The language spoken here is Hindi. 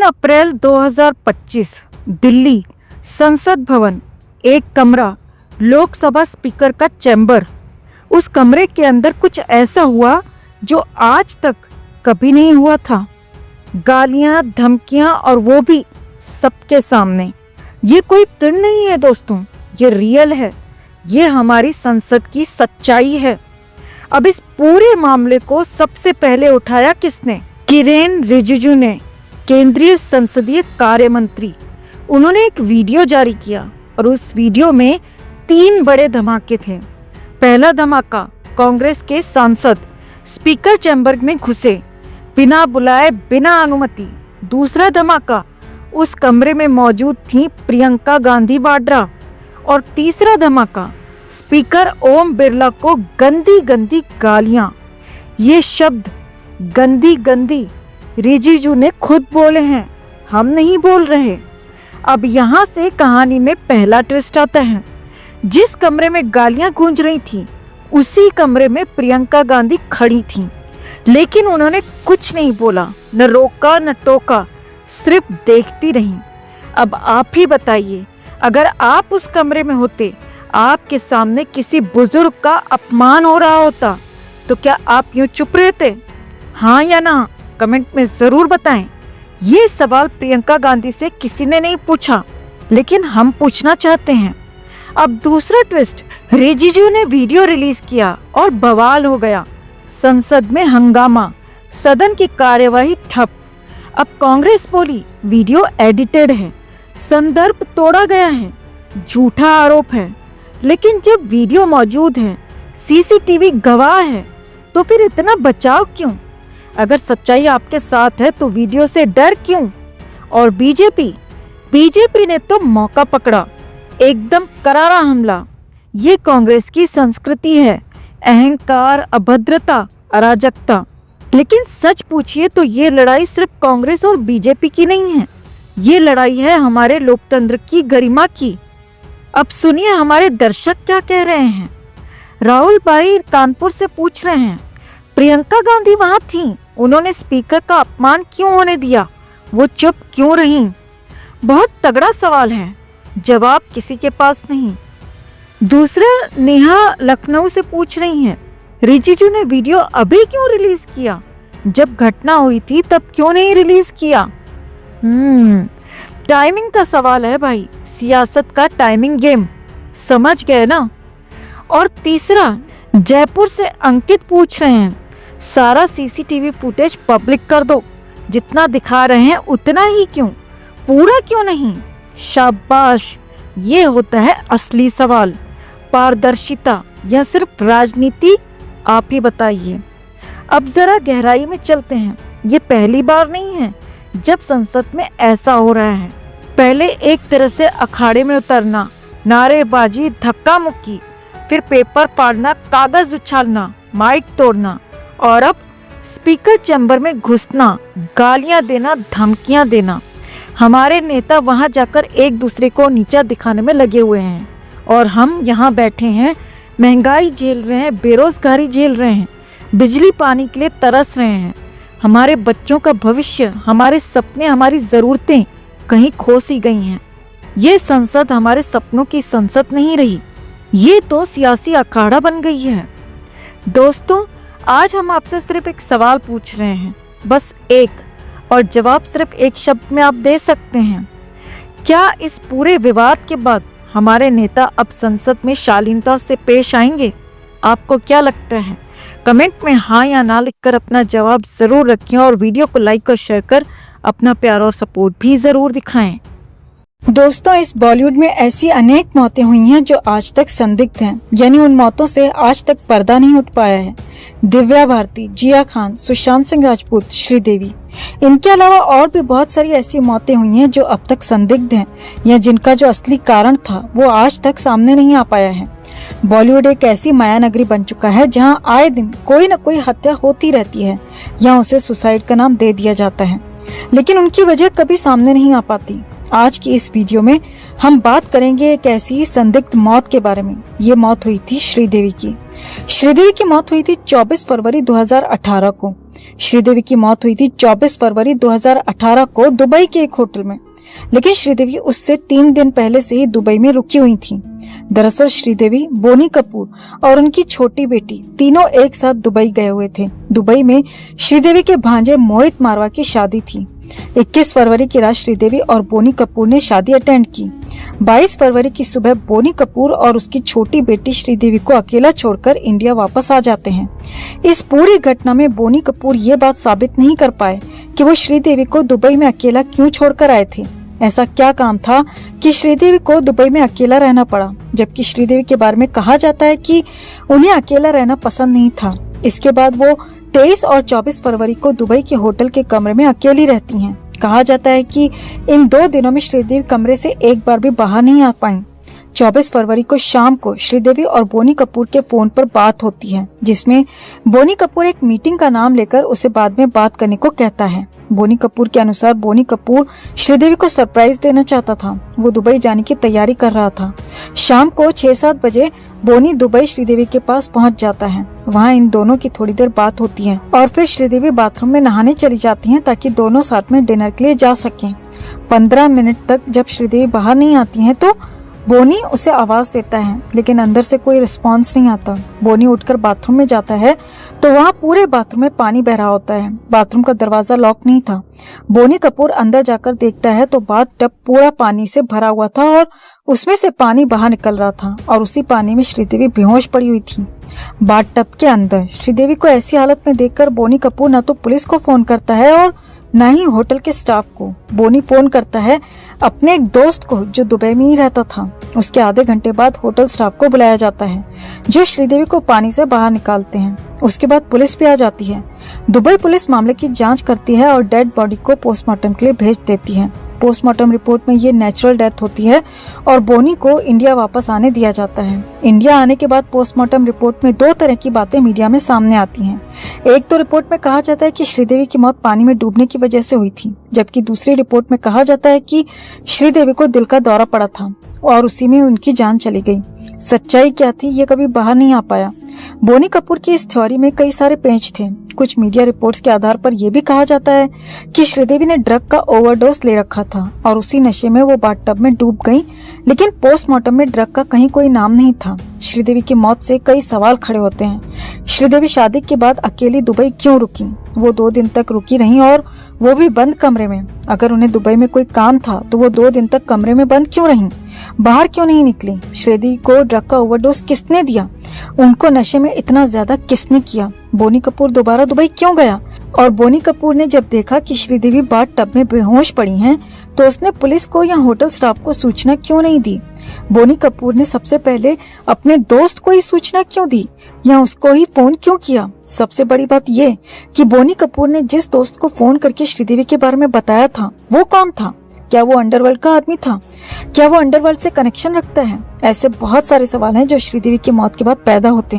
अप्रैल 2025 दिल्ली संसद भवन, एक कमरा, लोकसभा स्पीकर का चैम्बर। उस कमरे के अंदर कुछ ऐसा हुआ जो आज तक कभी नहीं हुआ था। गालियां, धमकियां और वो भी सबके सामने। ये कोई फिल्म नहीं है दोस्तों, ये रियल है। ये हमारी संसद की सच्चाई है। अब इस पूरे मामले को सबसे पहले उठाया किसने? किरेन रिजिजू ने, केंद्रीय संसदीय कार्य मंत्री। उन्होंने एक वीडियो जारी किया और उस वीडियो में 3 बड़े धमाके थे। पहला धमाका, कांग्रेस के सांसद स्पीकर चैम्बर में घुसे बिना बुलाए, बिना अनुमति। दूसरा धमाका, उस कमरे में मौजूद थी प्रियंका गांधी वाड्रा। और तीसरा धमाका, स्पीकर ओम बिरला को गंदी गंदी गालियां। ये शब्द गंदी गंदी रिजिजू ने खुद बोले हैं, हम नहीं बोल रहे। अब यहाँ से कहानी में पहला ट्विस्ट आता है। जिस कमरे में गालियां गूंज रही थी उसी कमरे में प्रियंका गांधी खड़ी थी, लेकिन उन्होंने कुछ नहीं बोला, न रोका न टोका, सिर्फ देखती रही। अब आप ही बताइए, अगर आप उस कमरे में होते, आपके सामने किसी बुजुर्ग का अपमान हो रहा होता, तो क्या आप यूं चुप रहते? हाँ या ना कमेंट में जरूर बताएं। ये सवाल प्रियंका गांधी से किसी ने नहीं पूछा, लेकिन हम पूछना चाहते हैं। अब दूसरा ट्विस्ट, रिजिजू ने वीडियो रिलीज किया और बवाल हो गया। संसद में हंगामा, सदन की कार्यवाही ठप। अब कांग्रेस बोली वीडियो एडिटेड है, संदर्भ तोड़ा गया है, झूठा आरोप है। लेकिन जब वीडियो मौजूद है, सीसीटीवी गवाह है, तो फिर इतना बचाव क्यों? अगर सच्चाई आपके साथ है तो वीडियो से डर क्यों? और बीजेपी ने तो मौका पकड़ा, एकदम करारा हमला। ये कांग्रेस की संस्कृति है, अहंकार, अभद्रता, अराजकता। लेकिन सच पूछिए तो ये लड़ाई सिर्फ कांग्रेस और बीजेपी की नहीं है, ये लड़ाई है हमारे लोकतंत्र की गरिमा की। अब सुनिए हमारे दर्शक क्या कह रहे हैं। राहुल भाई कानपुर से पूछ रहे हैं, प्रियंका गांधी वहां थी, उन्होंने स्पीकर का अपमान क्यों होने दिया, वो चुप क्यों रहीं? बहुत तगड़ा सवाल है, जवाब किसी के पास नहीं। दूसरा, नेहा लखनऊ से पूछ रही हैं, रिजिजू ने वीडियो अभी क्यों रिलीज किया? जब घटना हुई थी तब क्यों नहीं रिलीज किया? टाइमिंग का सवाल है भाई, सियासत का टाइमिंग गेम, समझ गए ना? और तीसरा, जयपुर से अंकित पूछ रहे हैं, सारा सीसीटीवी फुटेज पब्लिक कर दो, जितना दिखा रहे हैं उतना ही क्यों, पूरा क्यों नहीं? शाबाश, ये होता है असली सवाल, पारदर्शिता या सिर्फ राजनीति? आप ही बताइए। अब जरा गहराई में चलते हैं। ये पहली बार नहीं है जब संसद में ऐसा हो रहा है। पहले एक तरह से अखाड़े में उतरना, नारेबाजी, धक्का मुक्की, फिर पेपर फाड़ना, कागज उछालना, माइक तोड़ना, और अब स्पीकर चैम्बर में घुसना, गालियां देना, धमकियां देना। हमारे नेता वहां जाकर एक दूसरे को नीचा दिखाने में लगे हुए हैं और हम यहाँ बैठे हैं, महंगाई झेल रहे हैं, बेरोजगारी झेल रहे हैं, बिजली पानी के लिए तरस रहे हैं। हमारे बच्चों का भविष्य, हमारे सपने, हमारी ज़रूरतें कहीं खो सी गई हैं। ये संसद हमारे सपनों की संसद नहीं रही, ये तो सियासी अखाड़ा बन गई है। दोस्तों, आज हम आपसे सिर्फ एक सवाल पूछ रहे हैं, बस एक, और जवाब सिर्फ एक शब्द में आप दे सकते हैं। क्या इस पूरे विवाद के बाद हमारे नेता अब संसद में शालीनता से पेश आएंगे? आपको क्या लगता है? कमेंट में हाँ या ना लिखकर अपना जवाब ज़रूर रखें और वीडियो को लाइक और शेयर कर अपना प्यार और सपोर्ट भी ज़रूर दिखाएं। दोस्तों, इस बॉलीवुड में ऐसी अनेक मौतें हुई हैं जो आज तक संदिग्ध हैं, यानी उन मौतों से आज तक पर्दा नहीं उठ पाया है। दिव्या भारती, जिया खान, सुशांत सिंह राजपूत, श्रीदेवी, इनके अलावा और भी बहुत सारी ऐसी मौतें हुई हैं जो अब तक संदिग्ध हैं या जिनका जो असली कारण था वो आज तक सामने नहीं आ पाया है। बॉलीवुड एक ऐसी माया नगरी बन चुका है जहां आए दिन कोई न कोई हत्या होती रहती है या उसे सुसाइड का नाम दे दिया जाता है, लेकिन उनकी वजह कभी सामने नहीं आ पाती। आज की इस वीडियो में हम बात करेंगे एक ऐसी संदिग्ध मौत के बारे में। ये मौत हुई थी श्रीदेवी की। श्रीदेवी की मौत हुई थी 24 फरवरी 2018 को। श्रीदेवी की मौत हुई थी 24 फरवरी 2018 को दुबई के एक होटल में। लेकिन श्रीदेवी उससे 3 दिन पहले से ही दुबई में रुकी हुई थी। दरअसल श्रीदेवी, बोनी कपूर और उनकी छोटी बेटी तीनों एक साथ दुबई गए हुए थे। दुबई में श्रीदेवी के भांजे मोहित मारवा की शादी थी। 21 फरवरी की रात श्रीदेवी और बोनी कपूर ने शादी अटेंड की। 22 फरवरी की सुबह बोनी कपूर और उसकी छोटी बेटी श्रीदेवी को अकेला छोड़कर इंडिया वापस आ जाते हैं। इस पूरी घटना में बोनी कपूर ये बात साबित नहीं कर पाए कि वो श्रीदेवी को दुबई में अकेला क्यों छोड़कर आए थे। ऐसा क्या काम था कि श्रीदेवी को दुबई में अकेला रहना पड़ा, जबकि श्रीदेवी के बारे में कहा जाता है कि उन्हें अकेला रहना पसंद नहीं था। इसके बाद वो 23 और 24 फरवरी को दुबई के होटल के कमरे में अकेली रहती हैं। कहा जाता है कि इन 2 दिनों में श्रीदेवी कमरे से एक बार भी बाहर नहीं आ पाई। 24 फरवरी को शाम को श्रीदेवी और बोनी कपूर के फोन पर बात होती है, जिसमें बोनी कपूर एक मीटिंग का नाम लेकर उसे बाद में बात करने को कहता है। बोनी कपूर के अनुसार बोनी कपूर श्रीदेवी को सरप्राइज देना चाहता था। वो दुबई जाने की तैयारी कर रहा था। शाम को 6-7 बजे बोनी दुबई श्रीदेवी के पास पहुंच जाता है। वहां इन दोनों की थोड़ी देर बात होती है और फिर श्रीदेवी बाथरूम में नहाने चली जाती हैं ताकि दोनों साथ में डिनर के लिए जा सकें। 15 मिनट तक जब श्रीदेवी बाहर नहीं आती हैं तो बोनी उसे आवाज देता है, लेकिन अंदर से कोई रिस्पांस नहीं आता। बोनी उठकर बाथरूम में जाता है तो वहाँ पूरे बाथरूम में पानी बह रहा होता है। बाथरूम का दरवाजा लॉक नहीं था। बोनी कपूर अंदर जाकर देखता है तो बाथ टब पूरा पानी से भरा हुआ था और उसमें से पानी बाहर निकल रहा था और उसी पानी में श्रीदेवी बेहोश पड़ी हुई थी। बाथ टब के अंदर श्रीदेवी को ऐसी हालत में देखकर बोनी कपूर न तो पुलिस को फोन करता है और न ही होटल के स्टाफ को। बोनी फोन करता है अपने एक दोस्त को जो दुबई में ही रहता था। उसके आधे घंटे बाद होटल स्टाफ को बुलाया जाता है, जो श्रीदेवी को पानी से बाहर निकालते हैं। उसके बाद पुलिस भी आ जाती है। दुबई पुलिस मामले की जांच करती है और डेड बॉडी को पोस्टमार्टम के लिए भेज देती है। पोस्टमार्टम रिपोर्ट में ये नेचुरल डेथ होती है और बोनी को इंडिया वापस आने दिया जाता है। इंडिया आने के बाद पोस्टमार्टम रिपोर्ट में 2 तरह की बातें मीडिया में सामने आती हैं। एक तो रिपोर्ट में कहा जाता है कि श्रीदेवी की मौत पानी में डूबने की वजह से हुई थी, जबकि दूसरी रिपोर्ट में कहा जाता है कि श्रीदेवी को दिल का दौरा पड़ा था और उसी में उनकी जान चली गई। सच्चाई क्या थी ये कभी बाहर नहीं आ पाया। बोनी कपूर की इस थ्योरी में कई सारे पेंच थे। कुछ मीडिया रिपोर्ट्स के आधार पर यह भी कहा जाता है कि श्रीदेवी ने ड्रग का ओवरडोज ले रखा था और उसी नशे में वो बाथटब में डूब गई, लेकिन पोस्टमार्टम में ड्रग का कहीं कोई नाम नहीं था। श्रीदेवी की मौत से कई सवाल खड़े होते हैं। श्रीदेवी शादी के बाद अकेली दुबई क्यों रुकी? वो 2 दिन तक रुकी रही और वो भी बंद कमरे में। अगर उन्हें दुबई में कोई काम था तो वो 2 दिन तक कमरे में बंद क्यों रहीं? बाहर क्यों नहीं निकली? श्रीदेवी को ड्रग का ओवरडोज किसने दिया? उनको नशे में इतना ज्यादा किसने किया? बोनी कपूर दोबारा दुबई क्यों गया? और बोनी कपूर ने जब देखा कि श्रीदेवी बाथटब में बेहोश पड़ी हैं, तो उसने पुलिस को या होटल स्टाफ को सूचना क्यों नहीं दी? बोनी कपूर ने सबसे पहले अपने दोस्त को ही सूचना क्यों दी या उसको ही फोन क्यों किया? सबसे बड़ी बात ये कि बोनी कपूर ने जिस दोस्त को फोन करके श्रीदेवी के बारे में बताया था वो कौन था? क्या वो अंडरवर्ल्ड का आदमी था? क्या वो अंडरवर्ल्ड से कनेक्शन रखता है? ऐसे बहुत सारे सवाल हैं जो श्रीदेवी की मौत के बाद पैदा होते हैं।